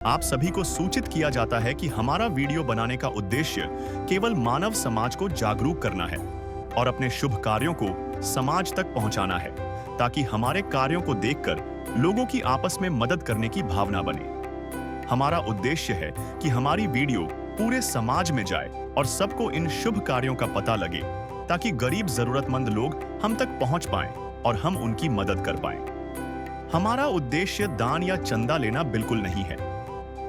आप सभी को सूचित किया जाता है कि हमारा वीडियो बनाने का उद्देश्य केवल मानव समाज को जागरूक करना है और अपने शुभ कार्यों को समाज तक पहुंचाना है, ताकि हमारे कार्यों को देखकर लोगों की आपस में मदद करने की भावना बने। हमारा उद्देश्य है कि हमारी वीडियो पूरे समाज में जाए और सबको इन शुभ कार्यों का पता लगे, ताकि गरीब जरूरतमंद लोग हम तक पहुंच पाएं और हम उनकी मदद कर पाएं। हमारा उद्देश्य दान या चंदा लेना बिल्कुल नहीं है।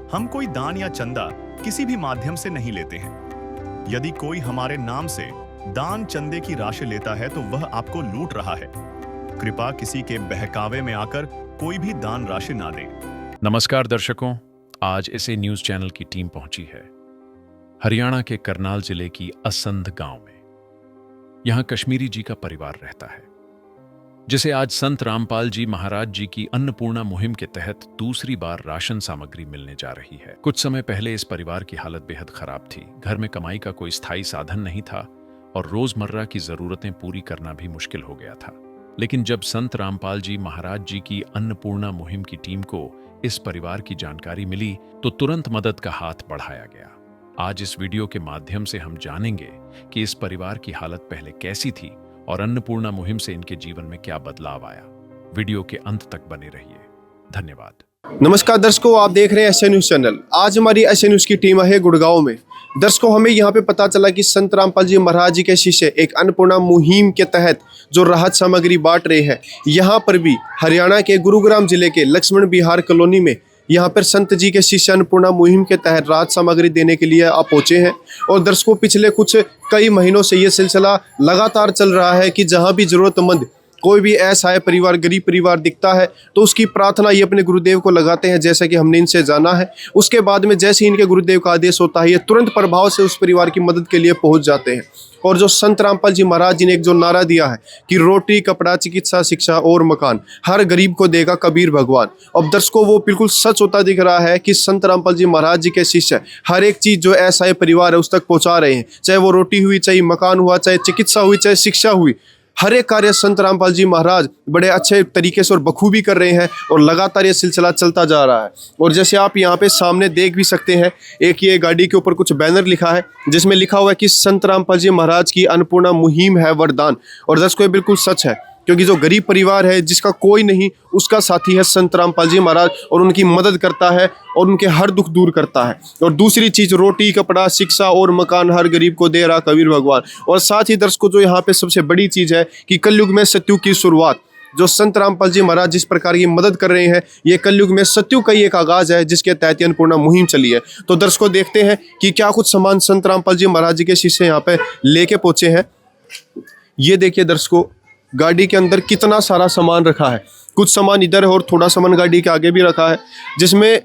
हम कोई दान या चंदा किसी भी माध्यम से नहीं लेते हैं। यदि कोई हमारे नाम से दान चंदे की राशि लेता है तो वह आपको लूट रहा है। कृपया किसी के बहकावे में आकर कोई भी दान राशि ना दें। नमस्कार दर्शकों, आज ऐसे न्यूज चैनल की टीम पहुंची है हरियाणा के करनाल जिले की असंध गांव में। यहां कश्मीरी जी का परिवार रहता है, जिसे आज संत रामपाल जी महाराज जी की अन्नपूर्णा मुहिम के तहत दूसरी बार राशन सामग्री मिलने जा रही है। कुछ समय पहले इस परिवार की हालत बेहद खराब थी। घर में कमाई का कोई स्थायी साधन नहीं था और रोजमर्रा की जरूरतें पूरी करना भी मुश्किल हो गया था। लेकिन जब संत रामपाल जी महाराज जी की अन्नपूर्णा मुहिम की टीम को इस परिवार की जानकारी मिली तो तुरंत मदद का हाथ बढ़ाया गया। आज इस वीडियो के माध्यम से हम जानेंगे कि इस परिवार की हालत पहले कैसी थी और अन्नपूर्णा मुहिम से इनके जीवन में क्या बदलाव आया। वीडियो के अंत तक बने रहिए। धन्यवाद। नमस्कार दर्शकों, आप देख रहे हैं एसए न्यूज चैनल। आज हमारी एसए न्यूज की टीम है गुड़गांव में। दर्शकों, हमें यहाँ पे पता चला कि संत रामपाल जी महाराज जी के शिष्य एक अन्नपूर्णा मुहिम के तहत जो राहत सामग्री बांट रहे हैं, यहाँ पर भी हरियाणा के गुरुग्राम जिले के लक्ष्मण विहार कॉलोनी में यहाँ पर संत जी के शिष्य अन्नपूर्णा मुहिम के तहत राहत सामग्री देने के लिए आप पहुंचे हैं। और दर्शकों, पिछले कई महीनों से ये सिलसिला लगातार चल रहा है कि जहाँ भी जरूरतमंद कोई भी असहाय परिवार, गरीब परिवार दिखता है तो उसकी प्रार्थना ये अपने गुरुदेव को लगाते हैं, जैसा कि हमने इनसे जाना है। उसके बाद में जैसे ही इनके गुरुदेव का आदेश होता है, ये तुरंत प्रभाव से उस परिवार की मदद के लिए पहुंच जाते हैं। और जो संत रामपाल जी महाराज जी ने एक जो नारा दिया है कि रोटी, कपड़ा, चिकित्सा, शिक्षा और मकान हर गरीब को देगा कबीर भगवान। अब दर्शकों, वो बिल्कुल सच होता दिख रहा है कि संत रामपाल जी महाराज जी के शिष्य हर एक चीज़ जो असहाय परिवार है उस तक पहुँचा रहे हैं। चाहे वो रोटी हुई, चाहे मकान हुआ, चाहे चिकित्सा हुई, चाहे शिक्षा हुई, हर एक कार्य संत रामपाल जी महाराज बड़े अच्छे तरीके से और बखूबी कर रहे हैं और लगातार ये सिलसिला चलता जा रहा है। और जैसे आप यहाँ पे सामने देख भी सकते हैं, एक ये गाड़ी के ऊपर कुछ बैनर लिखा है जिसमें लिखा हुआ है कि संत रामपाल जी महाराज की अन्नपूर्णा मुहिम है वरदान। और दर्शकों, ये बिल्कुल सच है, क्योंकि जो गरीब परिवार है जिसका कोई नहीं, उसका साथी है संत रामपाल जी महाराज और उनकी मदद करता है और उनके हर दुख दूर करता है। और दूसरी चीज़, रोटी, कपड़ा, शिक्षा और मकान हर गरीब को दे रहा कबीर भगवान। और साथ ही दर्शकों, जो यहाँ पे सबसे बड़ी चीज़ है कि कलयुग में सत्युग की शुरुआत, जो संत रामपाल जी महाराज जिस प्रकार की मदद कर रहे हैं, ये कलयुग में सत्युग का ही एक आगाज है जिसके तहत अन्नपूर्णा मुहिम चली है। तो दर्शकों, देखते हैं कि क्या कुछ सामान संत रामपाल जी महाराज जी के शिष्य यहाँ पे लेके पहुंचे हैं। ये देखिए दर्शकों, गाड़ी के अंदर कितना सारा सामान रखा है। कुछ सामान इधर है और थोड़ा सामान गाड़ी के आगे भी रखा है, जिसमें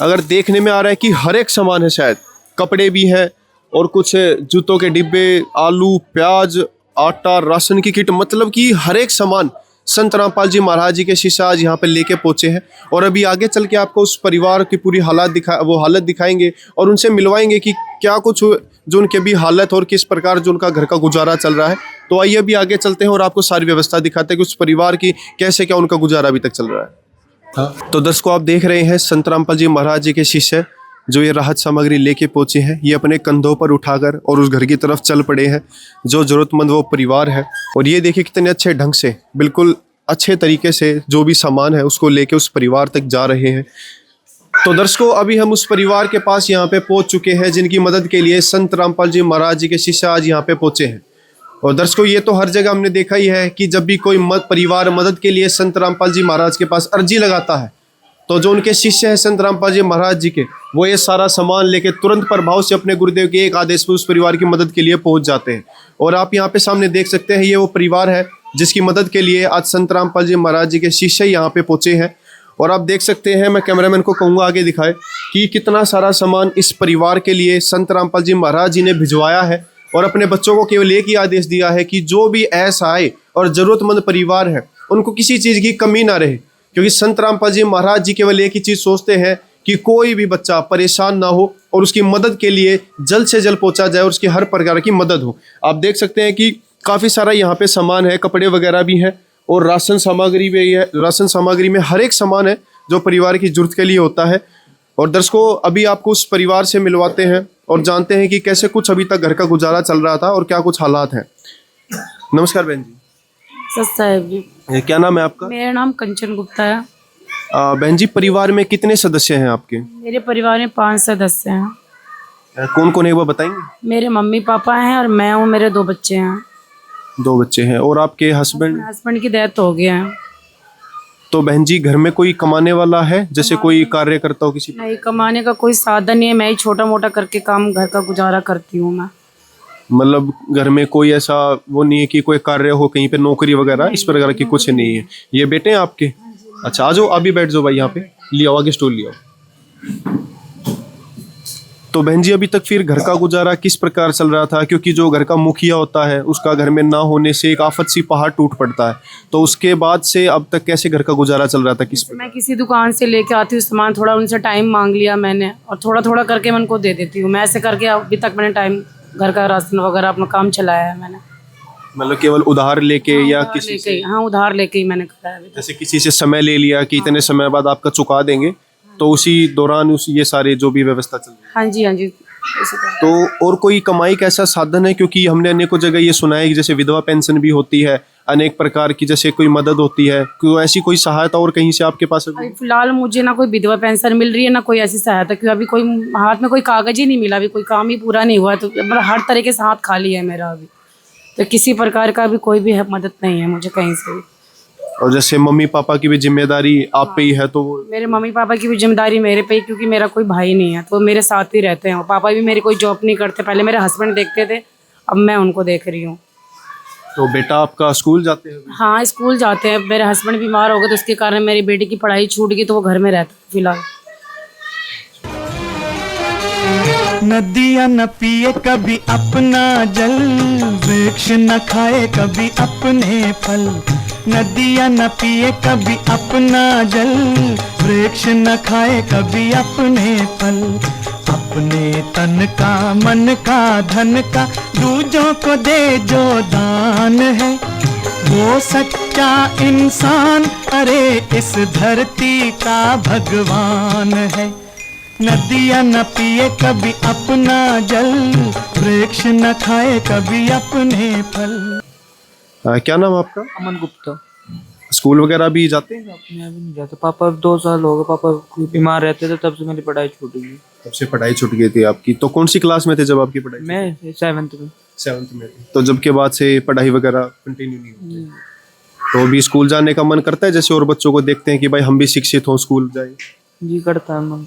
अगर देखने में आ रहा है कि हर एक सामान है। शायद कपड़े भी हैं और कुछ जूतों के डिब्बे, आलू, प्याज, आटा, राशन की किट, मतलब कि हर एक सामान संत रामपाल जी महाराज जी के शिष्य आज यहाँ पे लेके पहुंचे हैं। और अभी आगे चल के आपको उस परिवार की पूरी हालत दिखाएंगे और उनसे मिलवाएंगे कि क्या कुछ जो उनके भी हालत और किस प्रकार जो उनका घर का गुजारा चल रहा है। तो आइए अभी आगे चलते हैं और आपको सारी व्यवस्था दिखाते हैं कि उस परिवार की कैसे क्या उनका गुजारा अभी तक चल रहा है। तो दर्शकों, आप देख रहे हैं संत रामपाल जी महाराज जी के शिष्य जो ये राहत सामग्री लेके पहुंचे हैं, ये अपने कंधों पर उठाकर और उस घर की तरफ चल पड़े हैं जो जरूरतमंद वो परिवार है। और ये देखिए कितने अच्छे ढंग से, बिल्कुल अच्छे तरीके से जो भी सामान है उसको लेके उस परिवार तक जा रहे हैं। तो दर्शकों, अभी हम उस परिवार के पास यहाँ पे पहुंच चुके हैं जिनकी मदद के लिए संत रामपाल जी महाराज जी के शिष्य आज यहाँ पे पहुंचे हैं। और दर्शकों, ये तो हर जगह हमने देखा ही है कि जब भी कोई परिवार मदद के लिए संत रामपाल जी महाराज के पास अर्जी लगाता है, तो जो उनके शिष्य हैं संत रामपाल जी महाराज जी के, वो ये सारा सामान लेके तुरंत प्रभाव से अपने गुरुदेव के एक आदेश पर उस परिवार की मदद के लिए पहुंच जाते हैं। और आप यहाँ पे सामने देख सकते हैं, ये वो परिवार है जिसकी मदद के लिए आज संत रामपाल जी महाराज जी के शिष्य यहाँ पे पहुंचे हैं। और आप देख सकते हैं, मैं कैमरामैन को कहूँगा आगे दिखाए कि कितना सारा सामान इस परिवार के लिए संत रामपाल जी महाराज जी ने भिजवाया है। और अपने बच्चों को केवल एक ही आदेश दिया है कि जो भी असहाय और ज़रूरतमंद परिवार है उनको किसी चीज़ की कमी ना रहे, क्योंकि संत रामपाल जी महाराज जी केवल एक ही चीज़ सोचते हैं कि कोई भी बच्चा परेशान ना हो और उसकी मदद के लिए जल्द से जल्द पहुंचा जाए और उसकी हर प्रकार की मदद हो। आप देख सकते हैं कि काफ़ी सारा यहाँ पे सामान है, कपड़े वगैरह भी हैं और राशन सामग्री भी है। राशन सामग्री में हर एक सामान है जो परिवार की जरूरत के लिए होता है। और दर्शकों अभी आपको उस परिवार से मिलवाते हैं और जानते हैं कि कैसे कुछ अभी तक घर का गुजारा चल रहा था और क्या कुछ हालात हैं। नमस्कार बहन जी। सच साहब जी, क्या नाम है आपका? मेरा नाम कंचन गुप्ता है। बहन जी, परिवार में कितने सदस्य हैं आपके? मेरे परिवार में 5 सदस्य हैं। कौन कौन है वो बताएंगे? मेरे मम्मी पापा हैं और मैं हूँ, मेरे 2 बच्चे हैं। 2 बच्चे हैं। और आपके हस्बैंड? हस्बैंड की डेथ हो गई है। तो बहन जी घर में कोई कमाने वाला है, जैसे कोई कार्य करता हो किसी? नहीं, कमाने का कोई साधन नहीं है, मैं ही छोटा मोटा करके काम घर का गुजारा करती हूँ मैं। मतलब घर में कोई ऐसा वो नहीं है कि कोई कार्य हो कहीं पे, नौकरी वगैरह इस प्रकार की कुछ नहीं है। ये बेटे हैं आपके? अच्छा, आ जाओ, अभी बैठ जाओ भाई, यहाँ पे ले आओ, आगे स्टूल ले आओ। तो बहन जी अभी तक फिर घर का गुजारा किस प्रकार चल रहा था? क्योंकि जो घर का मुखिया होता है उसका घर में ना होने से एक आफत सी पहाड़ टूट पड़ता है, तो उसके बाद से अब तक कैसे घर का गुजारा चल रहा था? किस मैं किसी दुकान से लेके आती हूँ सामान, थोड़ा उनसे टाइम मांग लिया मैंने और थोड़ा थोड़ा करके मैं उनको दे देती हूँ। मैं ऐसे करके अभी तक मैंने टाइम घर का राशन वगैरह अपना काम चलाया है मैंने। मतलब केवल उधार लेके या उधार किसी लेके ही, हाँ उधार लेके ही मैंने कराया अभी तक। जैसे किसी से समय ले लिया कि इतने समय बाद आपका चुका देंगे, तो उसी दौरान उस ये सारे जो भी व्यवस्था चल रही है? हाँ जी, हाँ जी, इसी तरह। तो और कोई कमाई का ऐसा साधन है? क्योंकि हमने अनेकों जगह ये सुना है कि जैसे विधवा पेंशन भी होती है, अनेक प्रकार की जैसे कोई मदद होती है, कोई ऐसी कोई सहायता और कहीं से आपके पास? अभी फिलहाल मुझे ना कोई विधवा पेंशन मिल रही है, ना कोई ऐसी सहायता, क्योंकि अभी कोई हाथ में कोई कागज ही नहीं मिला, अभी कोई काम ही पूरा नहीं हुआ, तो मतलब हर तरीके से हाथ खाली है मेरा अभी। तो किसी प्रकार का भी कोई भी मदद नहीं है मुझे कहीं से भी। और जैसे मम्मी पापा की भी जिम्मेदारी आप पे ही है, तो मेरे मम्मी पापा की भी जिम्मेदारी मेरे पे ही, क्योंकि मेरा कोई भाई नहीं है, तो मेरे साथ ही रहते हैं। और पापा भी मेरे कोई जॉब नहीं करते, पहले मेरे हस्बैंड देखते थे, अब मैं उनको देख रही हूँ। तो बेटा आपका स्कूल जाते हैं? हाँ, स्कूल जाते हैं। मेरे हस्बैंड बीमार हो गए तो उसके कारण मेरी बेटी की पढ़ाई छूट गई, तो वो घर में रहता है फिलहाल। नदियाँ न पिए कभी अपना जल, वृक्ष न खाए कभी अपने फल। नदियाँ न पिए कभी अपना जल, वृक्ष न खाए कभी अपने फल। अपने तन का, मन का, धन का दूजों को दे जो दान है, वो सच्चा इंसान, अरे इस धरती का भगवान है। नदियाँ न पिए कभी अपना जल, वृक्ष न खाए कभी अपने फल। क्या नाम आपका? अमन गुप्ता। स्कूल वगैरह भी जाते हैं? अपने अभी नहीं जाता, पापा 2 साल हो गए, पापा बीमार रहते थे, तब से मेरी पढ़ाई छूट गई। तब से पढ़ाई छूट गई थी आपकी? तो कौन सी क्लास में थे जब आपकी पढ़ाई? मैं 7th में। 7th में थी। तो जब के बाद से पढ़ाई वगैरह कंटिन्यू नहीं होती? तो अभी स्कूल जाने का मन करता है, जैसे और बच्चों को देखते हैं कि भाई हम भी शिक्षित हों, स्कूल जाए? जी करता है मन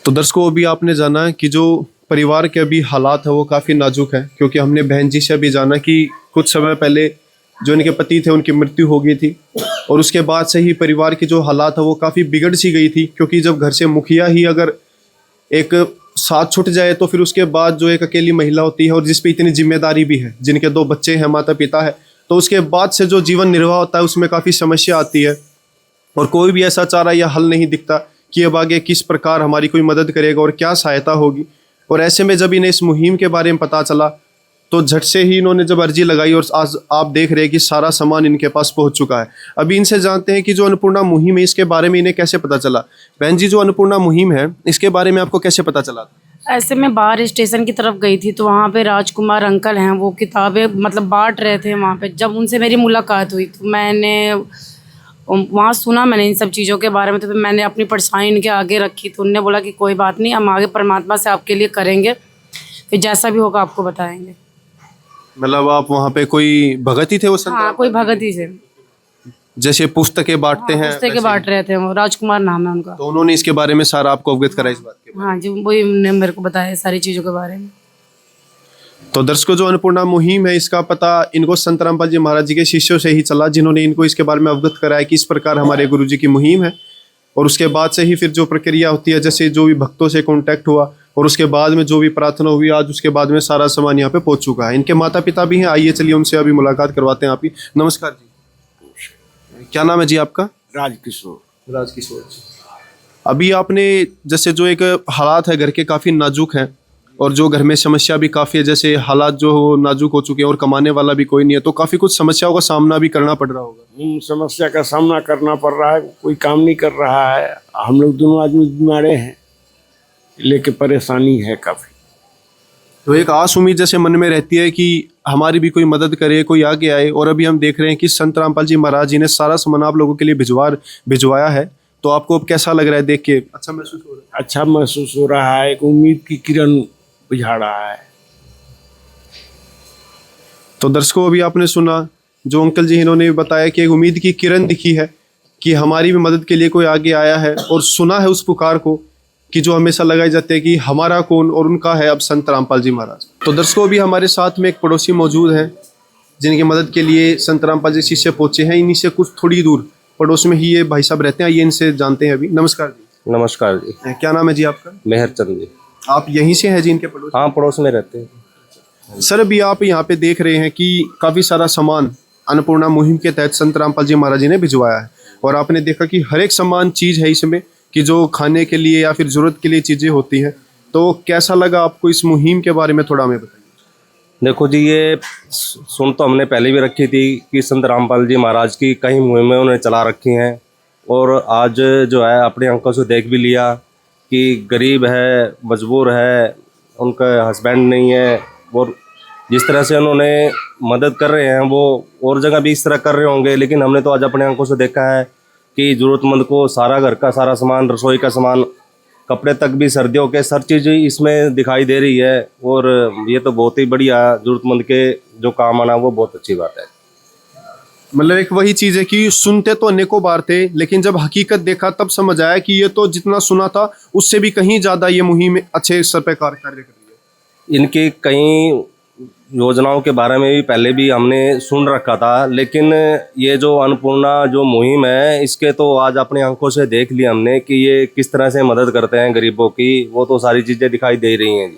तो दर्शकों अभी आपने जाना कि जो परिवार के अभी हालात है वो काफ़ी नाजुक है, क्योंकि हमने बहन जी से अभी जाना कि कुछ समय पहले जो इनके पति थे उनकी मृत्यु हो गई थी, और उसके बाद से ही परिवार की जो हालात है वो काफ़ी बिगड़ सी गई थी। क्योंकि जब घर से मुखिया ही अगर एक साथ छूट जाए तो फिर उसके बाद जो एक अकेली महिला होती है और जिस पे इतनी जिम्मेदारी भी है, जिनके 2 बच्चे हैं, माता पिता है, तो उसके बाद से जो जीवन निर्वाह होता है उसमें काफ़ी समस्या आती है और कोई भी ऐसा चारा या हल नहीं दिखता कि अब आगे किस प्रकार हमारी कोई मदद करेगा और क्या सहायता होगी। और ऐसे में जब इन्हें इस मुहिम के बारे में पता चला तो झट से ही इन्होंने जब अर्जी लगाई और आज आप देख रहे हैं कि सारा सामान इनके पास पहुंच चुका है। अभी इनसे जानते हैं कि जो अन्नपूर्णा मुहिम है इसके बारे में इन्हें कैसे पता चला। बहन जी, जो अन्नपूर्णा मुहिम है इसके बारे में आपको कैसे पता चला? ऐसे में बाहर स्टेशन की तरफ गई थी, तो वहाँ पे राजकुमार अंकल हैं, वो किताबें मतलब बांट रहे थे वहाँ पे। जब उनसे मेरी मुलाकात हुई तो मैंने वहाँ सुना मैंने इन सब चीज़ों के बारे में, तो फिर मैंने अपनी परेशानी इनके आगे रखी। तो उन्होंने बोला कि कोई बात नहीं, हम आगे परमात्मा से आपके लिए करेंगे, फिर जैसा भी होगा आपको बताएंगे। मतलब आप वहाँ पे कोई भगत ही थे वो? हाँ, कोई भगत ही से, जैसे पुस्तकें बांटते हैं पुस्तकें बांट रहे थे, वो राजकुमार नाम है उनका। तो उन्होंने इसके बारे में सारा आपको अवगत करा इस बात के? हाँ जी, वही उन्होंने मेरे को बताया सारी चीज़ों के बारे में। तो दर्शकों, जो अन्नपूर्णा मुहिम है इसका पता इनको संत रामपाल जी महाराज जी के शिष्यों से ही चला, जिन्होंने इनको इसके बारे में अवगत कराया कि इस प्रकार हमारे गुरुजी की मुहिम है। और उसके बाद से ही फिर जो प्रक्रिया होती है, जैसे जो भी भक्तों से कांटेक्ट हुआ और उसके बाद में जो भी प्रार्थना हुई, आज उसके बाद में सारा सामान यहाँ पे पहुंच चुका है। इनके माता पिता भी हैं, आइए चलिए उनसे अभी मुलाकात करवाते हैं। आप ही नमस्कार जी, क्या नाम है जी आपका? राजकिशोर। राजकिशोर जी, अभी आपने जैसे जो एक हालात है घर के काफ़ी नाजुक हैं, और जो घर में समस्या भी काफ़ी है, जैसे हालात जो हो नाजुक हो चुके हैं और कमाने वाला भी कोई नहीं है, तो काफ़ी कुछ समस्याओं का सामना भी करना पड़ रहा होगा। समस्या का सामना करना पड़ रहा है, कोई काम नहीं कर रहा है। हम लोग दोनों आदमी बीमारे हैं, लेके परेशानी है काफ़ी। तो एक आस उम्मीद जैसे मन में रहती है कि हमारी भी कोई मदद करे, कोई आगे आए। और अभी हम देख रहे हैं कि संत रामपाल जी महाराज जी ने सारा सामान आप लोगों के लिए भिजवाया है, तो आपको अब कैसा लग रहा है देख के? अच्छा महसूस हो रहा है? अच्छा महसूस हो रहा है, एक उम्मीद की किरण बुझा रहा है। तो दर्शकों, अभी आपने सुना जो अंकल जी इन्होंने बताया कि एक उम्मीद की किरण दिखी है कि हमारी भी मदद के लिए कोई आगे आया है, और सुना है उस पुकार को कि जो हमेशा लगाई जाती है कि हमारा कौन, और उनका है अब संत रामपाल जी महाराज। तो दर्शकों, अभी हमारे साथ में एक पड़ोसी मौजूद हैं जिनकी मदद के लिए संत रामपाल जी शिष्य पहुंचे हैं। इन्हीं से कुछ थोड़ी दूर पड़ोस में ही ये भाई साहब रहते हैं, ये इनसे जानते हैं अभी। नमस्कार जी। नमस्कार जी। क्या नाम है जी आपका? मेहरचंद जी। आप यहीं से हैं जी इनके पड़ोस? हाँ, पड़ोस में रहते हैं। सर, अभी आप यहाँ पे देख रहे हैं कि काफ़ी सारा सामान अन्नपूर्णा मुहिम के तहत संत रामपाल जी महाराज जी ने भिजवाया है, और आपने देखा कि हर एक सामान चीज़ है इसमें कि जो खाने के लिए या फिर ज़रूरत के लिए चीज़ें होती हैं। तो कैसा लगा आपको इस मुहिम के बारे में थोड़ा हमें बताइए। देखो जी, ये सुन तो हमने पहले भी रखी थी कि संत रामपाल जी महाराज की कई मुहिमें उन्होंने चला रखी हैं, और आज जो है अपनी आंखों से देख भी लिया कि गरीब है, मजबूर है, उनका हस्बैंड नहीं है, और जिस तरह से उन्होंने मदद कर रहे हैं वो और जगह भी इस तरह कर रहे होंगे, लेकिन हमने तो आज अपने आंखों से देखा है कि ज़रूरतमंद को सारा घर का सारा सामान, रसोई का सामान, कपड़े तक भी सर्दियों के सर चीज़ इसमें दिखाई दे रही है। और ये तो बहुत ही बढ़िया, ज़रूरतमंद के जो काम आना वो बहुत अच्छी बात है। मतलब एक वही चीज़ है कि सुनते तो अनेकों बार थे, लेकिन जब हकीकत देखा तब समझ आया कि ये तो जितना सुना था उससे भी कहीं ज़्यादा ये मुहिम अच्छे स्तर पर कार्य कर रही है। इनकी कई योजनाओं के बारे में भी पहले भी हमने सुन रखा था, लेकिन ये जो अन्नपूर्णा जो मुहिम है, इसके तो आज अपनी आंखों से देख लिया हमने कि ये किस तरह से मदद करते हैं गरीबों की। वो तो सारी चीज़ें दिखाई दे रही हैं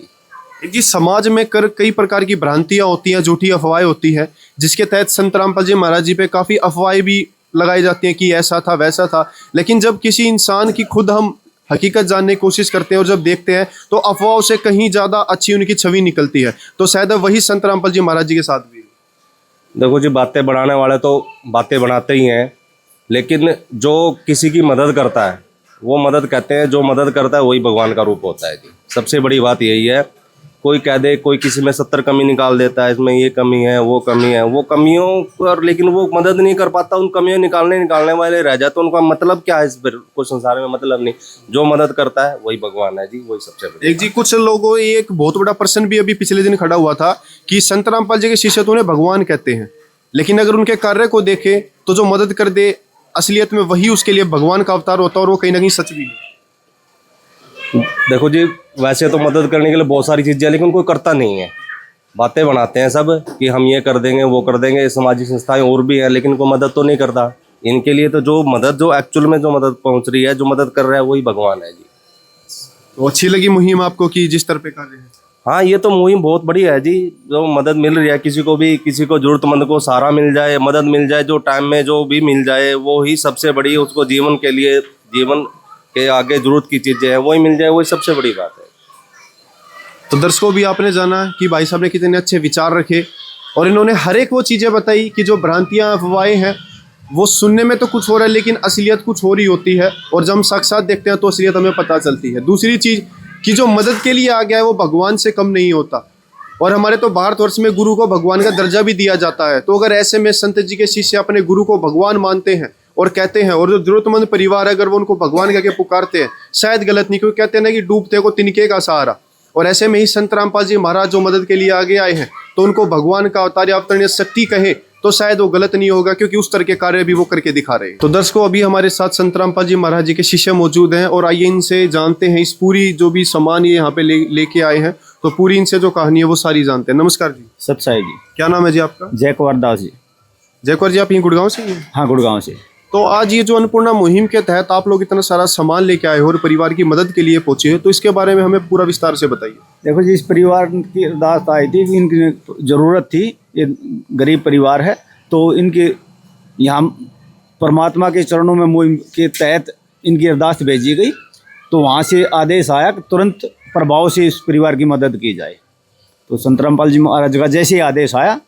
जी। समाज में कई प्रकार की भ्रांतियां होती हैं, झूठी अफवाहें होती हैं, जिसके तहत संत रामपाल जी महाराज जी पे काफ़ी अफवाहें भी लगाई जाती हैं कि ऐसा था वैसा था। लेकिन जब किसी इंसान की खुद हम हकीकत जानने की कोशिश करते हैं और जब देखते हैं तो अफवाहों से कहीं ज़्यादा अच्छी उनकी छवि निकलती है। तो शायद वही संत रामपाल जी महाराज जी के साथ भी। देखो जी, बातें बढ़ाने वाले तो बातें बनाते ही हैं, लेकिन जो किसी की मदद करता है वो मदद कहते हैं, जो मदद करता है वही भगवान का रूप होता है जी। सबसे बड़ी बात यही है। कोई कह दे, कोई किसी में 70 कमी निकाल देता है, इसमें ये कमी है, वो कमी है, वो कमियों पर लेकिन वो मदद नहीं कर पाता, उन कमियों निकालने वाले रह जाते। उनका मतलब क्या है इस कोई संसार में? मतलब नहीं। जो मदद करता है वही भगवान है जी, वही सबसे बड़ी। एक जी, कुछ लोगों एक बहुत बड़ा प्रश्न भी अभी पिछले दिन खड़ा हुआ था कि संत रामपाल जी के शिष्य तो उन्हें भगवान कहते हैं, लेकिन अगर उनके कार्य को देखें तो जो मदद कर दे असलियत में वही उसके लिए भगवान का अवतार होता है, और वो कहीं ना कहीं सच भी है। देखो जी, वैसे तो मदद करने के लिए बहुत सारी चीज़ें, लेकिन कोई करता नहीं है। बातें बनाते हैं सब कि हम ये कर देंगे, वो कर देंगे। सामाजिक संस्थाएं और भी हैं, लेकिन कोई मदद तो नहीं करता। इनके लिए तो जो मदद, जो एक्चुअल में जो मदद पहुंच रही है, जो मदद कर रहा है वही भगवान है जी। तो अच्छी लगी मुहिम आपको कि जिस तरह पे कार्य है? हाँ, ये तो मुहिम बहुत बढ़िया है जी। जो मदद मिल रही है किसी को भी, किसी को जरूरतमंद को सहारा मिल जाए, मदद मिल जाए, जो टाइम में जो भी मिल जाए वो ही सबसे बड़ी, उसको जीवन के लिए, जीवन के आगे जरूरत की चीज़ें हैं वही मिल जाए, वही सबसे बड़ी बात है। तो दर्शकों, भी आपने जाना कि भाई साहब ने कितने अच्छे विचार रखे, और इन्होंने हर एक वो चीज़ें बताई कि जो भ्रांतियाँ अफवाहें हैं वो सुनने में तो कुछ हो रहा है, लेकिन असलियत कुछ हो रही होती है, और जब हम साक्षात देखते हैं तो असलियत हमें पता चलती है। दूसरी चीज़ कि जो मदद के लिए आ गया है वो भगवान से कम नहीं होता, और हमारे तो भारतवर्ष में गुरु को भगवान का दर्जा भी दिया जाता है। तो अगर ऐसे में संत जी के शिष्य अपने गुरु को भगवान मानते हैं और कहते हैं, और जो जरूरतमंद परिवार है अगर वो उनको भगवान कह के पुकारते हैं, शायद गलत नहीं, क्योंकि कहते हैं ना कि डूबते को तिनके का सहारा। और ऐसे में ही संत रामपाल जी महाराज जो मदद के लिए आगे आए हैं, तो उनको भगवान का अवतार या अवतरणीय शक्ति कहे तो शायद वो गलत नहीं होगा, क्योंकि उस तरह के कार्य भी वो करके दिखा रहे हैं। तो दर्शकों, अभी हमारे साथ संत रामपाल जी महाराज जी के शिष्य मौजूद हैं, और आइए इनसे जानते हैं इस पूरी जो भी सामान ये यहाँ पे लेके आए हैं, तो पूरी इनसे जो कहानी है वो सारी जानते हैं। नमस्कार जी। सतसाई जी। क्या नाम है जी आपका? जयकुमार दास जी। जयकुमार जी, आप यहीं गुड़गांव से ही हैं? हाँ, गुड़गांव से। तो आज ये जो अन्नपूर्णा मुहिम के तहत आप लोग इतना सारा सामान लेके आए हो और परिवार की मदद के लिए पहुंचे हो, तो इसके बारे में हमें पूरा विस्तार से बताइए। देखो जी, इस परिवार की अरदास आई थी कि इनकी ज़रूरत थी, ये गरीब परिवार है, तो इनके यहाँ परमात्मा के चरणों में मुहिम के तहत इनकी अरदास भेजी गई। तो वहाँ से आदेश आया कि तुरंत प्रभाव से इस परिवार की मदद की जाए। तो संत रामपाल जी महाराज का जैसे ही आदेश आया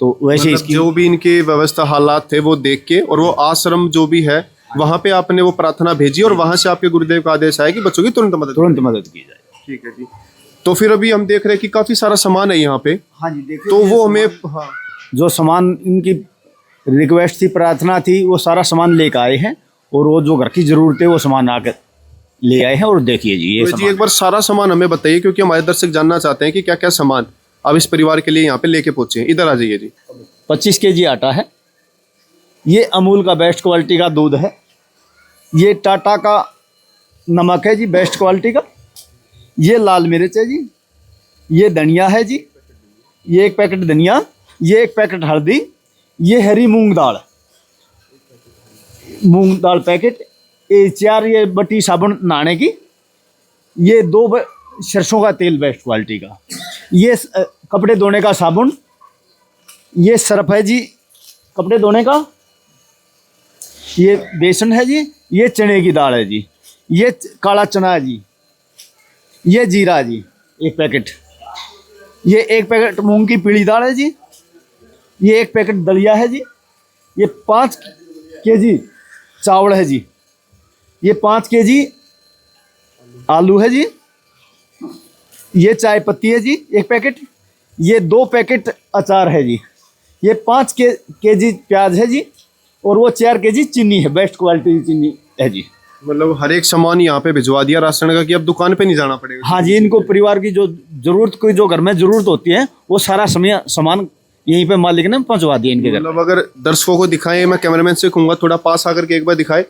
तो वैसे मतलब इसकी जो भी इनके व्यवस्था हालात थे वो देख के, और वो आश्रम जो भी है वहाँ पे आपने वो प्रार्थना भेजी और वहाँ से आपके गुरुदेव का आदेश आया कि बच्चों की तुरंत मदद की जाए। ठीक है जी। तो फिर अभी हम देख रहे हैं कि काफी सारा सामान है यहाँ पे। हाँ जी, देखिए तो वो हमें, हाँ, जो सामान इनकी रिक्वेस्ट थी, प्रार्थना थी, वो सारा सामान लेकर आए हैं। और वो जो घर की जरूरत है वो सामान आकर ले आए हैं। और देखिए जी ये तो जी एक बार सारा सामान हमें बताइए, क्योंकि हमारे दर्शक जानना चाहते हैं कि क्या क्या सामान आप इस परिवार के लिए यहाँ पे लेके पहुंचे हैं। इधर आ जाइए जी। 25 kg आटा है, ये अमूल का बेस्ट क्वालिटी का दूध है, ये टाटा का नमक है जी बेस्ट क्वालिटी का, ये लाल मिर्च है जी, ये धनिया है जी, ये 1 पैकेट धनिया, ये 1 पैकेट हल्दी, ये हरी मूंग दाल पैकेट, ये 4 ये बटी साबुन नहाने की, ये 2 सरसों का तेल बेस्ट क्वालिटी का, ये कपड़े धोने का साबुन, ये सर्फ है जी कपड़े धोने का, ये बेसन है जी, ये चने की दाल है जी, ये काला चना है जी, ये जीरा है जी 1 पैकेट, ये 1 पैकेट मूंग की पीली दाल है जी, ये 1 पैकेट दलिया है जी, ये 5 kg चावल है जी, ये 5 kg आलू है जी, ये चाय पत्ती है जी 1 पैकेट, ये 2 पैकेट अचार है जी, ये 5 kg प्याज है जी, और वो 4 kg चीनी है बेस्ट क्वालिटी की चीनी है जी। मतलब हर एक सामान यहाँ पे भिजवा दिया राशन का कि अब दुकान पे नहीं जाना पड़ेगा। हाँ जी, इनको परिवार की जो जरूरत, कोई जो घर में जरूरत होती है वो सारा सामान यहीं पे मालिक ने पहुंचवा दिया इनके घर। मतलब अगर दर्शकों को दिखाएं, मैं कैमरामैन से कहूंगा थोड़ा पास आकर के एक बार दिखाए।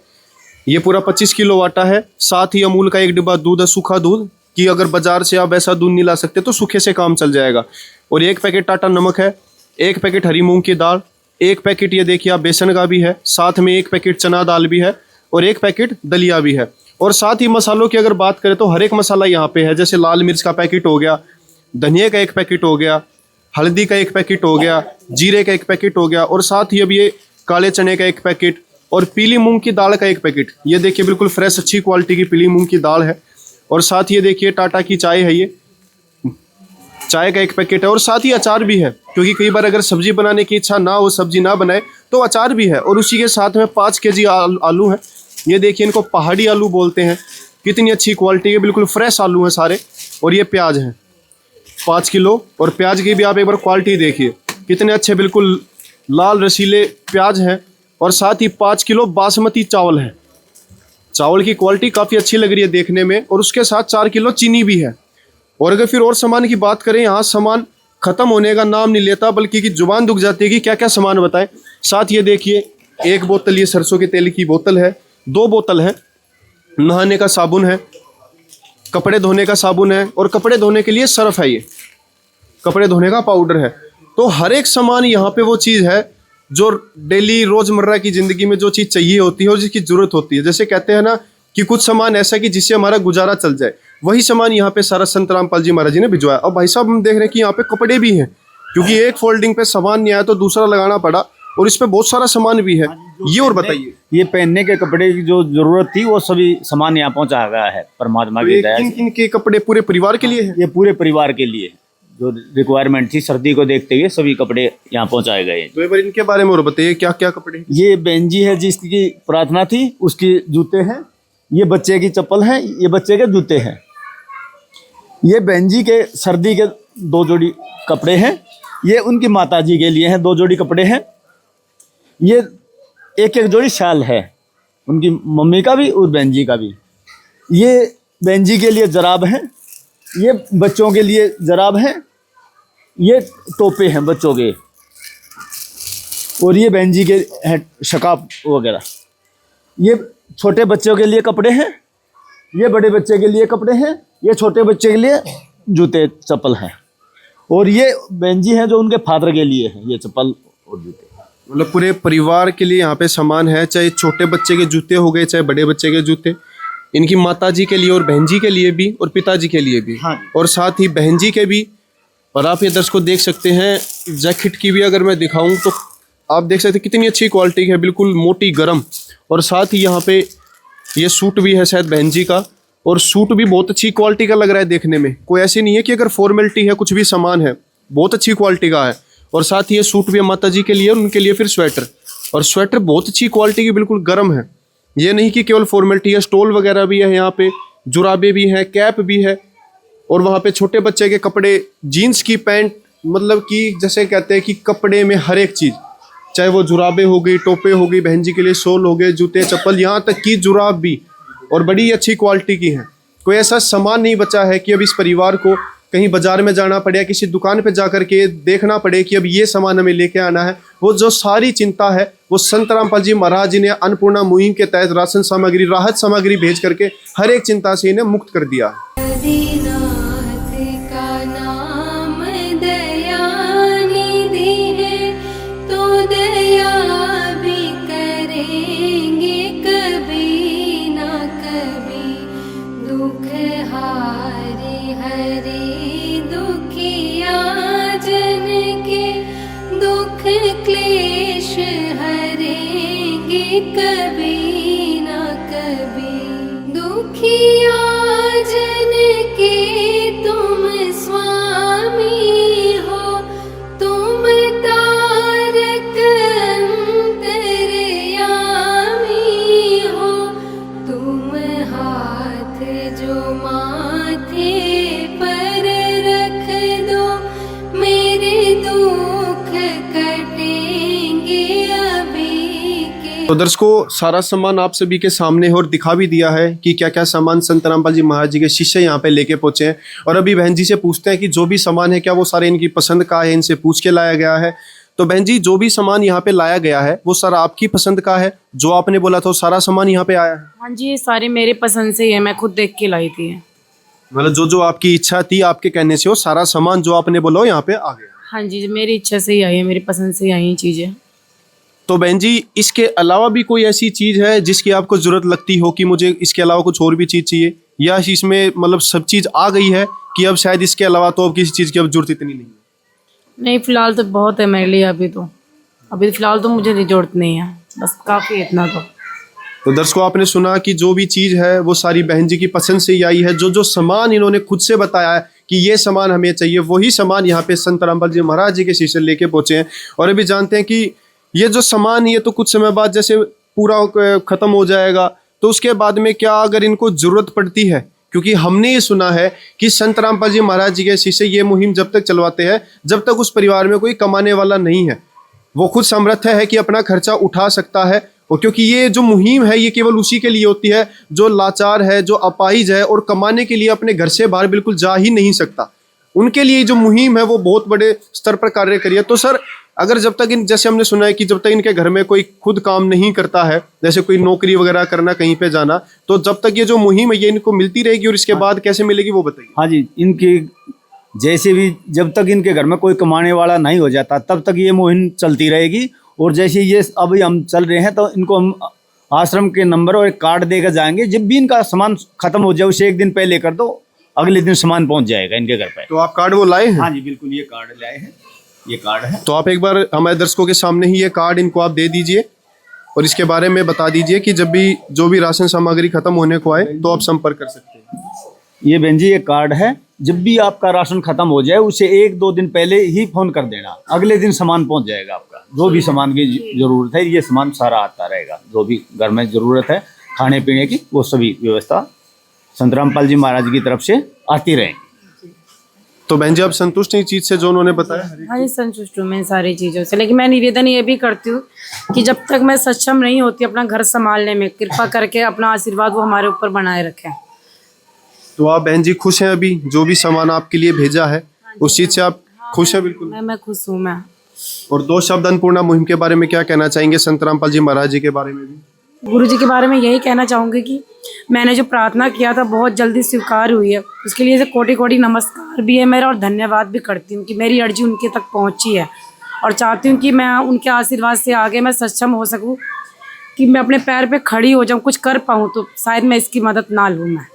ये पूरा 25 किलो आटा है, साथ ही अमूल का 1 डिब्बा दूध है, सूखा दूध, कि अगर बाजार से आप ऐसा दूध नहीं ला सकते तो सूखे से काम चल जाएगा। और 1 पैकेट टाटा नमक है, 1 पैकेट हरी मूंग की दाल, 1 पैकेट ये देखिए आप बेसन का भी है, साथ में 1 पैकेट चना दाल भी है, और 1 पैकेट दलिया भी है। और साथ ही मसालों की अगर बात करें तो हर एक मसाला यहाँ पे है, जैसे लाल मिर्च का पैकेट हो गया, धनिया का 1 पैकेट हो गया, हल्दी का 1 पैकेट हो गया, जीरे का 1 पैकेट हो गया, और साथ ही अब ये काले चने का 1 पैकेट और पीली मूंग की दाल का 1 पैकेट। ये देखिए बिल्कुल फ्रेश अच्छी क्वालिटी की पीली मूंग की दाल है। और साथ ही ये देखिए टाटा की चाय है, ये चाय का 1 पैकेट है, और साथ ही अचार भी है, क्योंकि कई बार अगर सब्जी बनाने की इच्छा ना हो, सब्जी ना बनाए तो अचार भी है। और उसी के साथ में 5 kg आलू है, ये देखिए इनको पहाड़ी आलू बोलते हैं, कितनी अच्छी क्वालिटी के बिल्कुल फ्रेश आलू हैं सारे। और ये प्याज है 5 किलो, और प्याज की भी आप एक बार क्वालिटी देखिए, कितने अच्छे बिल्कुल लाल रसीले प्याज हैं। और साथ ही 5 किलो बासमती चावल है, चावल की क्वालिटी काफ़ी अच्छी लग रही है देखने में। और उसके साथ 4 किलो चीनी भी है। और अगर फिर और सामान की बात करें, यहाँ सामान ख़त्म होने का नाम नहीं लेता, बल्कि की जुबान दुख जाती है कि क्या क्या सामान बताएं। साथ ये देखिए 1 बोतल ये सरसों के तेल की बोतल है, 2 बोतल है, नहाने का साबुन है, कपड़े धोने का साबुन है, और कपड़े धोने के लिए सर्फ है, ये कपड़े धोने का पाउडर है। तो हर एक सामान यहाँ पे वो चीज़ है जो डेली रोज़मर्रा की ज़िंदगी में जो चीज़ चाहिए होती है और जिसकी ज़रूरत होती है। जैसे कहते हैं ना कि कुछ सामान ऐसा कि जिससे हमारा गुजारा चल जाए, वही सामान यहाँ पे सारा संत रामपाल जी महाराज जी ने भिजवाया। और भाई साहब हम देख रहे हैं कि यहाँ पे कपड़े भी हैं, क्योंकि एक फोल्डिंग पे सामान नहीं आया तो दूसरा लगाना पड़ा, और इस पे बहुत सारा सामान भी है। ये और बताइए, ये पहनने के कपड़े की जो जरूरत थी वो सभी सामान यहाँ पहुँचा गया है परमात्मा की दया से। इनके कपड़े पूरे परिवार के लिए है? ये पूरे परिवार के लिए जो रिक्वायरमेंट थी सर्दी को देखते हुए सभी कपड़े यहाँ पहुँचाए गए। तो एक बार इनके बारे में और बताइए, क्या क्या कपड़े? ये बहन जी है जिसकी प्रार्थना थी, उसकी जूते हैं, ये बच्चे की चप्पल है, ये बच्चे के जूते हैं, ये बहन जी के सर्दी के 2 जोड़ी कपड़े हैं, ये उनकी माता जी के लिए हैं 2 जोड़ी कपड़े हैं, ये 1-1 जोड़ी शाल है, उनकी मम्मी का भी और बहन जी का भी। ये बहन जी के लिए जराब हैं, ये बच्चों के लिए जराब हैं, ये टोपे हैं बच्चों के, और ये बहन जी के हैं शकाब वगैरह। ये छोटे बच्चों के लिए कपड़े हैं, ये बड़े बच्चे के लिए कपड़े हैं, ये छोटे बच्चे के लिए जूते चप्पल हैं, और ये बहन जी हैं जो उनके फादर के लिए हैं ये चप्पल और जूते। मतलब पूरे परिवार के लिए यहाँ पे सामान है, चाहे छोटे बच्चे के जूते हो गए, चाहे बड़े बच्चे के जूते, इनकी माता जी के लिए और बहन जी के लिए भी, और पिताजी के लिए भी। हाँ। और साथ ही बहन जी के भी। और आप ये दर्शकों देख सकते हैं जैकेट की भी अगर मैं दिखाऊं तो आप देख सकते हैं कितनी अच्छी क्वालिटी है, बिल्कुल मोटी गर्म। और साथ ही यहाँ पे ये सूट भी है शायद बहन जी का, और सूट भी बहुत अच्छी क्वालिटी का लग रहा है देखने में। कोई ऐसे नहीं है कि अगर फॉर्मेलिटी है, कुछ भी सामान है, बहुत अच्छी क्वालिटी का है। और साथ ही ये सूट भी माता जी के लिए और उनके लिए फिर स्वेटर, और स्वेटर बहुत अच्छी क्वालिटी की, बिल्कुल गर्म है। ये नहीं कि केवल फॉर्मेलिटी है, स्टोल वगैरह भी है यहाँ पे, जुराबे भी हैं, कैप भी है, और वहाँ पे छोटे बच्चे के कपड़े, जीन्स की पैंट, मतलब कि जैसे कहते हैं कि कपड़े में हर एक चीज़, चाहे वो जुराबे हो गई, टोपे हो गई, बहन जी के लिए शॉल हो गए, जूते चप्पल, यहाँ तक कि जुराब भी, और बड़ी अच्छी क्वालिटी की है। कोई ऐसा सामान नहीं बचा है कि अब इस परिवार को कहीं बाजार में जाना पड़े या किसी दुकान पे जा करके देखना पड़े कि अब ये सामान हमें लेके आना है। वो जो सारी चिंता है वो संत रामपाल जी महाराज जी ने अन्नपूर्णा मुहिम के तहत राशन सामग्री, राहत सामग्री भेज करके हर एक चिंता से इन्हें मुक्त कर दिया है। क्लेश हरेंगे कभी ना कभी, दुखिया जन के तुम स्वामी हो, तुम तारक अंतर्यामी हो, तुम हाथ जो माथे पर रख दो, मेरे दुख कटेंगे अभी के। तो दर्शकों, सारा सामान आप सभी के सामने है और दिखा भी दिया है कि क्या क्या सामान संत रामपाल जी महाराज जी के शिष्य यहाँ पे लेके पहुंचे हैं। और अभी बहन जी से पूछते हैं कि जो भी सामान है क्या वो सारे इनकी पसंद का है, इनसे पूछ के लाया गया है। तो बहन जी, जो भी सामान यहाँ पे लाया गया है वो सारा आपकी पसंद का है? जो आपने बोला था सारा सामान यहाँ पे आया है? हाँ जी, ये सारे मेरे पसंद से ही है, मैं खुद देख के लाई थी। मतलब जो जो आपकी इच्छा थी, आपके कहने से वो सारा सामान जो आपने बोला वो यहाँ पे आ गया? हाँ जी, मेरी इच्छा से ही आई है, मेरी पसंद से ही आई हैं चीज़ें। तो बहन जी, इसके अलावा भी कोई ऐसी चीज़ है जिसकी आपको ज़रूरत लगती हो कि मुझे इसके अलावा कुछ और भी चीज़ चाहिए, या इसमें मतलब सब चीज़ आ गई है कि अब शायद इसके अलावा तो अब किसी चीज़ की अब जरूरत इतनी नहीं है? नहीं, फिलहाल तो बहुत है मेरे लिए। अभी फिलहाल तो मुझे जरूरत नहीं है, बस काफ़ी है इतना। तो दर्शकों, आपने सुना कि जो भी चीज़ है वो सारी बहन जी की पसंद से ही आई है। जो जो सामान इन्होंने खुद से बताया है कि ये सामान हमें चाहिए, वही सामान यहाँ पे संत रामपाल जी महाराज जी के शिष्य लेके पहुंचे हैं। और अभी जानते हैं कि ये जो सामान ये तो कुछ समय बाद जैसे पूरा खत्म हो जाएगा, तो उसके बाद में क्या अगर इनको जरूरत पड़ती है, क्योंकि हमने ये सुना है कि संत रामपाल जी महाराज जी के शिष्य ये मुहिम जब तक चलवाते हैं जब तक उस परिवार में कोई कमाने वाला नहीं है, वो खुद समर्थ है कि अपना खर्चा उठा सकता है। और क्योंकि ये जो मुहिम है ये केवल उसी के लिए होती है जो लाचार है, जो अपाहिज है और कमाने के लिए अपने घर से बाहर बिल्कुल जा ही नहीं सकता, उनके लिए जो मुहिम है वो बहुत बड़े स्तर पर कार्य करिए। तो सर, अगर जब तक जैसे हमने सुना है कि जब तक इनके घर में कोई खुद काम नहीं करता है, जैसे कोई नौकरी वगैरह करना, कहीं पे जाना, तो जब तक ये जो मुहिम है ये इनको मिलती रहेगी, और इसके बाद कैसे मिलेगी वो बताइए। हाँ जी, इनकी जैसे भी जब तक इनके घर में कोई कमाने वाला नहीं हो जाता तब तक ये मुहिम चलती रहेगी। और जैसे ये अभी हम चल रहे हैं तो इनको हम आश्रम के नंबर और एक कार्ड देकर जाएंगे। जब भी इनका सामान खत्म हो जाए उसे एक दिन पहले कर दो, अगले दिन सामान पहुंच जाएगा इनके घर पे। तो आप कार्ड वो लाए हैं? हाँ जी बिल्कुल, ये कार्ड लाए हैं, ये कार्ड है। तो आप एक बार हमारे दर्शकों के सामने ही ये कार्ड इनको आप दे दीजिए और इसके बारे में बता दीजिए कि जब भी जो भी राशन सामग्री खत्म होने को आए तो आप संपर्क कर सकते हैं। ये बहन जी ये कार्ड है, जब भी आपका राशन खत्म हो जाए उसे 1-2 दिन पहले ही फोन कर देना, अगले दिन सामान पहुंच जाएगा आपका। जो भी सामान की जरूरत है ये सामान सारा आता रहेगा, जो भी घर में जरूरत है खाने पीने की वो सभी व्यवस्था संत रामपाल जी महाराज की तरफ से आती रहेगी। तो बहन जी आप संतुष्ट हैं इस चीज से जो उन्होंने बताया? हाँ जी, संतुष्ट हूँ मैं सारी चीज़ों से, लेकिन मैं निवेदन ये भी करती हूँ कि जब तक मैं सक्षम नहीं होती अपना घर संभालने में, कृपा करके अपना आशीर्वाद वो हमारे ऊपर बनाए रखें। तो आप बहन जी खुश हैं अभी जो भी सामान आपके लिए भेजा है उस चीज से आप खुश हैं? बिल्कुल मैं खुश हूँ। मैं और 2 शब्द अन्नपूर्णा मुहिम के बारे में क्या कहना चाहेंगे, संत रामपाल जी महाराज जी के बारे में भी? गुरु जी के बारे में यही कहना चाहूँगी कि मैंने जो प्रार्थना किया था बहुत जल्दी स्वीकार हुई है, उसके लिए कोटि कोटि नमस्कार भी है मेरा और धन्यवाद भी करती हूँ कि मेरी अर्जी उनके तक पहुँची है। और चाहती हूँ कि मैं उनके आशीर्वाद से आगे मैं सक्षम हो सकूँ कि मैं अपने पैर पे खड़ी हो जाऊँ, कुछ कर पाऊँ। तो शायद मैं इसकी मदद ना लूँ, मैं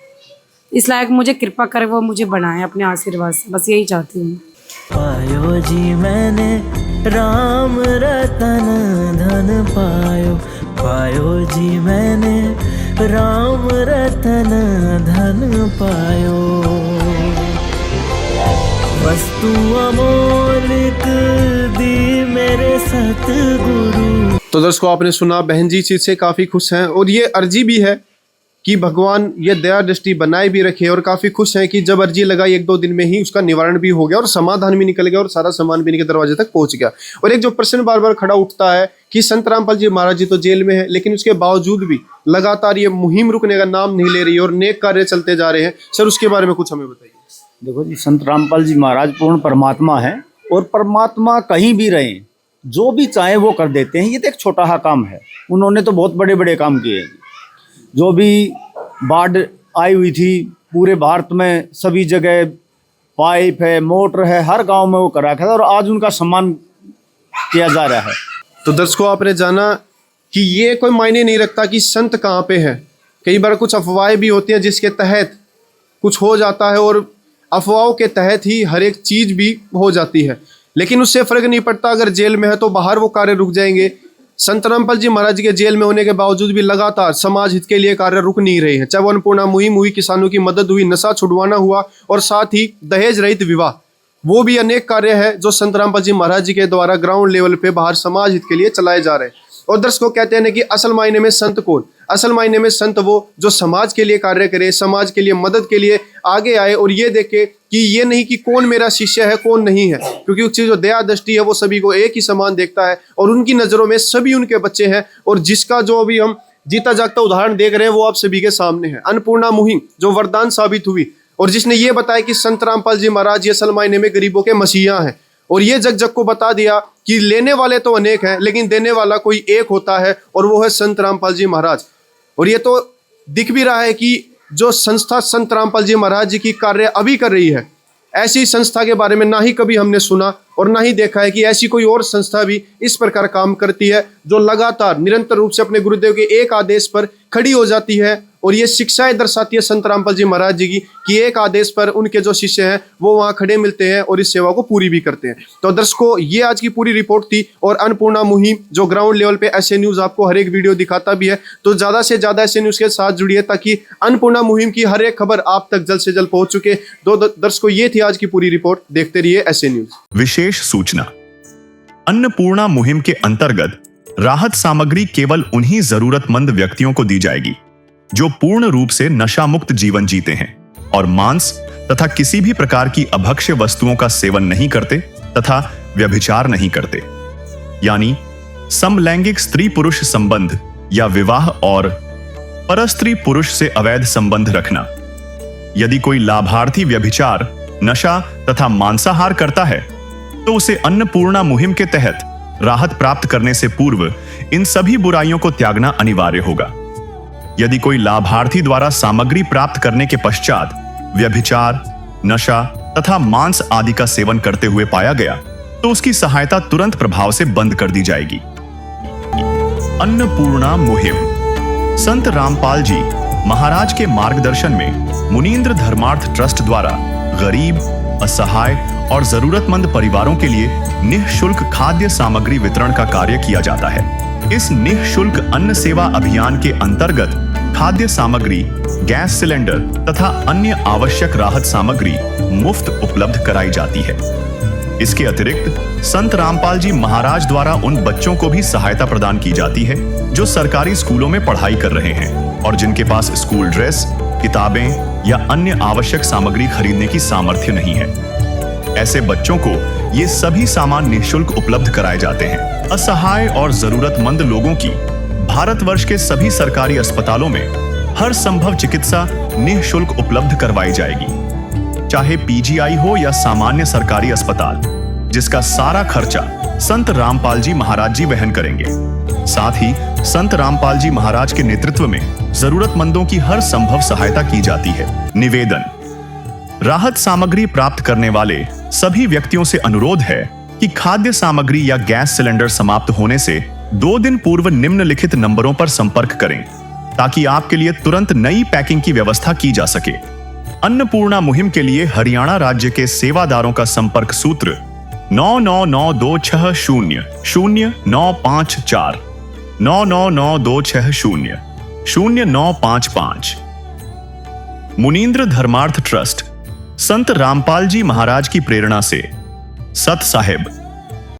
इस लायक मुझे कृपा करे, वो मुझे बनाए अपने आशीर्वाद से, बस यही चाहती हूँ। पायो जी मैंने राम रतन धन पायो, पायो जी मैंने राम रतन धन पायो, वस्तु अमोलिक दी मेरे सतगुरु। तो दर्शकों, आपने सुना, बहन जी चीज से काफी खुश हैं और ये अर्जी भी है कि भगवान ये दया दृष्टि बनाए भी रखे, और काफी खुश हैं कि जब अर्जी लगाई 1-2 दिन में ही उसका निवारण भी हो गया और समाधान भी निकल गया और सारा सामान भी इनके दरवाजे तक पहुंच गया। और एक जो प्रश्न बार बार खड़ा उठता है कि संत रामपाल जी महाराज जी तो जेल में है, लेकिन उसके बावजूद भी लगातार ये मुहिम रुकने का नाम नहीं ले रही और नेक कार्य चलते जा रहे हैं। सर, उसके बारे में कुछ हमें बताइए। देखो जी, संत रामपाल जी महाराज पूर्ण परमात्मा है और परमात्मा कहीं भी रहे, जो भी चाहे वो कर देते हैं। ये तो एक छोटा सा काम है, उन्होंने तो बहुत बड़े बड़े काम किए। जो भी बाढ़ आई हुई थी पूरे भारत में, सभी जगह पाइप है, मोटर है, हर गांव में वो करा था और आज उनका सम्मान किया जा रहा है। तो दर्शकों, आपने जाना कि ये कोई मायने नहीं रखता कि संत कहाँ पे है। कई बार कुछ अफवाहें भी होती हैं जिसके तहत कुछ हो जाता है और अफवाहों के तहत ही हर एक चीज भी हो जाती है, लेकिन उससे फर्क नहीं पड़ता। अगर जेल में है तो बाहर वो कार्य रुक जाएंगे। संत रामपाल जी महाराज जी के जेल में होने के बावजूद भी लगातार समाज हित के लिए कार्य रुक नहीं रहे हैं। चाहे वो अन्नपूर्णा मुहिम हुई, किसानों की मदद हुई, नशा छुड़वाना हुआ और साथ ही दहेज रहित विवाह, वो भी अनेक कार्य है जो संत रामपाल जी महाराज जी के द्वारा ग्राउंड लेवल पे बाहर समाज हित के लिए चलाए जा रहे हैं। और दर्शकों, कहते हैं कि असल मायने में संत कौन? असल मायने में संत वो जो समाज के लिए कार्य करे, समाज के लिए मदद के लिए आगे आए और ये देखे कि ये नहीं कि कौन मेरा शिष्य है कौन नहीं है, क्योंकि उसकी जो दया दृष्टि है वो सभी को एक ही समान देखता है और उनकी नजरों में सभी उनके बच्चे हैं। और जिसका जो अभी हम जीता जागता उदाहरण देख रहे हैं वो आप सभी के सामने है। अन्नपूर्णा मुहिम जो वरदान साबित हुई और जिसने ये बताया कि संत रामपाल जी महाराज ये असल मायने में गरीबों के मसीहा हैं, और ये जग जग को बता दिया कि लेने वाले तो अनेक हैं लेकिन देने वाला कोई एक होता है और वो है संत रामपाल जी महाराज। और ये तो दिख भी रहा है कि जो संस्था संत रामपाल जी महाराज जी की कार्य अभी कर रही है, ऐसी संस्था के बारे में ना ही कभी हमने सुना और ना ही देखा है कि ऐसी कोई और संस्था भी इस प्रकार काम करती है जो लगातार निरंतर रूप से अपने गुरुदेव के एक आदेश पर खड़ी हो जाती है। और ये शिक्षाएं दर्शाती है संत रामपाल जी महाराज जी की कि एक आदेश पर उनके जो शिष्य हैं वो वहाँ खड़े मिलते हैं और इस सेवा को पूरी भी करते हैं। तो दर्शकों, ये आज की पूरी रिपोर्ट थी और अन्नपूर्णा मुहिम जो ग्राउंड लेवल पे ऐसे न्यूज आपको हर एक वीडियो दिखाता भी है, तो ज्यादा से ज्यादा ऐसे न्यूज के साथ जुड़िए ताकि अन्नपूर्णा मुहिम की हर एक खबर आप तक जल्द से जल्द पहुंच चुके। तो दर्शकों, ये थी आज की पूरी रिपोर्ट। देखते रहिए ऐसे न्यूज। विशेष सूचना, अन्नपूर्णा मुहिम के अंतर्गत राहत सामग्री केवल उन्हीं जरूरतमंद व्यक्तियों को दी जाएगी जो पूर्ण रूप से नशा मुक्त जीवन जीते हैं और मांस तथा किसी भी प्रकार की अभक्ष्य वस्तुओं का सेवन नहीं करते तथा व्यभिचार नहीं करते, यानी समलैंगिक स्त्री पुरुष संबंध या विवाह और परस्त्री पुरुष से अवैध संबंध रखना। यदि कोई लाभार्थी व्यभिचार, नशा तथा मांसाहार करता है तो उसे अन्नपूर्णा मुहिम के तहत राहत प्राप्त करने से पूर्व इन सभी बुराइयों को त्यागना अनिवार्य होगा। यदि कोई लाभार्थी द्वारा सामग्री प्राप्त करने के पश्चात व्यभिचार, नशा तथा मांस आदि का सेवन करते हुए पाया गया तो उसकी सहायता तुरंत प्रभाव से बंद कर दी जाएगी। अन्नपूर्णा मुहिम संत रामपाल जी महाराज के मार्गदर्शन में मुनीन्द्र धर्मार्थ ट्रस्ट द्वारा गरीब, असहाय और जरूरतमंद परिवारों के लिए निःशुल्क खाद्य सामग्री वितरण का कार्य किया जाता है। इस निःशुल्क अन्न सेवा अभियान के अंतर्गत खाद्य सामग्री, गैस सिलेंडर तथा अन्य आवश्यक राहत सामग्री मुफ्त उपलब्ध कराई जाती है। इसके अतिरिक्त संत रामपाल जी महाराज द्वारा उन बच्चों को भी सहायता प्रदान की जाती है जो सरकारी स्कूलों में पढ़ाई कर रहे हैं और जिनके पास स्कूल ड्रेस, किताबें या अन्य आवश्यक सामग्री खरीदने की सामर्थ्य नहीं है। ऐसे बच्चों को ये सभी सामान निःशुल्क उपलब्ध कराए जाते हैं। असहाय और जरूरतमंद लोगों की भारतवर्ष के सभी सरकारी अस्पतालों में हर संभव चिकित्सा निःशुल्क उपलब्ध करवाई जाएगी, चाहे पीजीआई हो या सामान्य सरकारी अस्पताल, जिसका सारा खर्चा संत रामपाल जी महाराज जी वहन करेंगे। साथ ही संत रामपाल जी महाराज के नेतृत्व में जरूरतमंदों की हर संभव सहायता की जाती है। निवेदन, राहत सामग्री प्राप्त करने वाले सभी व्यक्तियों से अनुरोध है कि खाद्य सामग्री या गैस सिलेंडर समाप्त होने से 2 दिन पूर्व निम्नलिखित नंबरों पर संपर्क करें ताकि आपके लिए तुरंत नई पैकिंग की व्यवस्था की जा सके। अन्नपूर्णा मुहिम के लिए हरियाणा राज्य के सेवादारों का संपर्क सूत्र 9992600954 999260 0955। मुनींद्र धर्मार्थ ट्रस्ट संत रामपाल जी महाराज की प्रेरणा से सत साहिब